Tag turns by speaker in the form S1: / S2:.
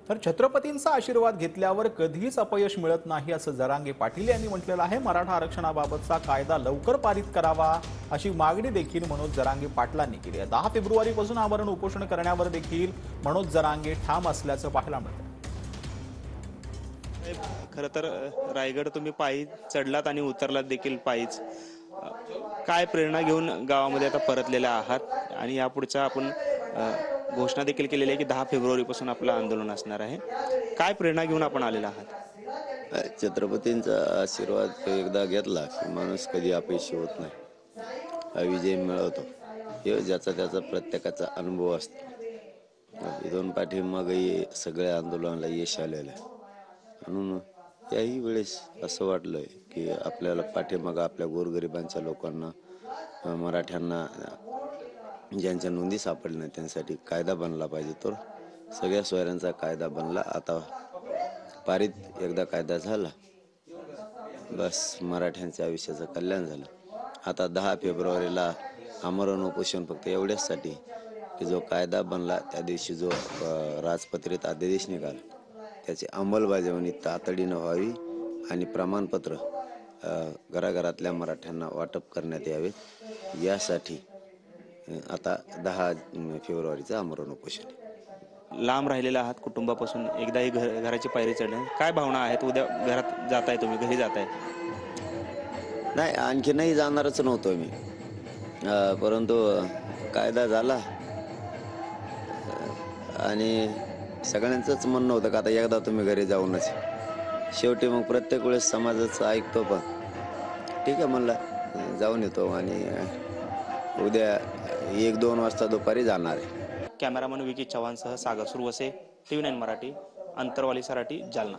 S1: तर छत्रपतींचा आशीर्वाद घेतल्यावर कधीच अपयश मिळत नाही असं जरांगे पाटील यांनी म्हटलेलं आहे। मराठा आरक्षणाबाबतचा कायदा लवकर पारित करावा अशी मागणी देखील मनोज जरांगे पाटलांनी केली आहे। 10 फेब्रुवारीपासून आमरण उपोषण करण्यावर देखील मनोज जरांगे ठाम असल्याचं पाहायला मिळतं।
S2: खरं तर रायगड तुम्ही पायी चढलात आणि उतरलात देखील पायीच। काय प्रेरणा घेऊन गावामध्ये आता परतलेला आहात आणि यापुढच्या आपण घोषणा देखील केलेली आहे की 10 फेब्रुवारीपासून आपलं आंदोलन असणार आहे। काय प्रेरणा घेऊन आपण आलेला आहात?
S3: छत्रपतींचा आशीर्वाद एकदा घेतला की माणूस कधी अपयशी होत नाही, हा विजय मिळवतो। हे ज्याचा त्याचा प्रत्येकाचा अनुभव असतो। इथून पाठीमागे सगळ्या आंदोलनाला यश आलेलं आहे, म्हणून याही वेळेस असं वाटलंय की आपल्याला पाठीमागं आपल्या गोरगरिबांच्या लोकांना, मराठ्यांना ज्यांच्या नोंदी सापडल्या नाही त्यांसाठी कायदा बनला पाहिजे। तर सगळ्या सोयऱ्यांचा कायदा बनला, आता पारित एकदा कायदा झाला, बस मराठ्यांच्या आयुष्याचं कल्याण झालं। आता 10 फेब्रुवारीला आमरण उपोषण फक्त एवढ्याचसाठी की जो कायदा बनला त्या दिवशी जो राजपत्रित आदेश निघाला त्याची अंमलबजावणी तातडीनं व्हावी आणि प्रमाणपत्र घराघरातल्या मराठ्यांना वाटप करण्यात यावे, यासाठी आता 10 फेब्रुवारीचं आमरण उपोषण।
S2: लांब राहिलेला आहात कुटुंबापासून, एकदाही घराची पायरी चढली, काय भावना आहेत? उद्या घरात जाताय, तुम्ही घरी जाताय?
S3: नाही, आणखीनही जाणारच नव्हतो मी, परंतु कायदा झाला आणि सगळ्यांचंच म्हणणं होतं का आता एकदा तुम्ही घरी जाऊनच। शेवटी मग प्रत्येक वेळेस समाजाचं ऐकतो, पण ठीक आहे म्हणलं जाऊन येतो आणि उद्या 1-2 वाजता दुपारी जाणार आहे।
S2: कॅमेरामन विकी चव्हाणसह सागर सुरवसे, TV9 मराठी, अंतरवाली सराटी, जालना।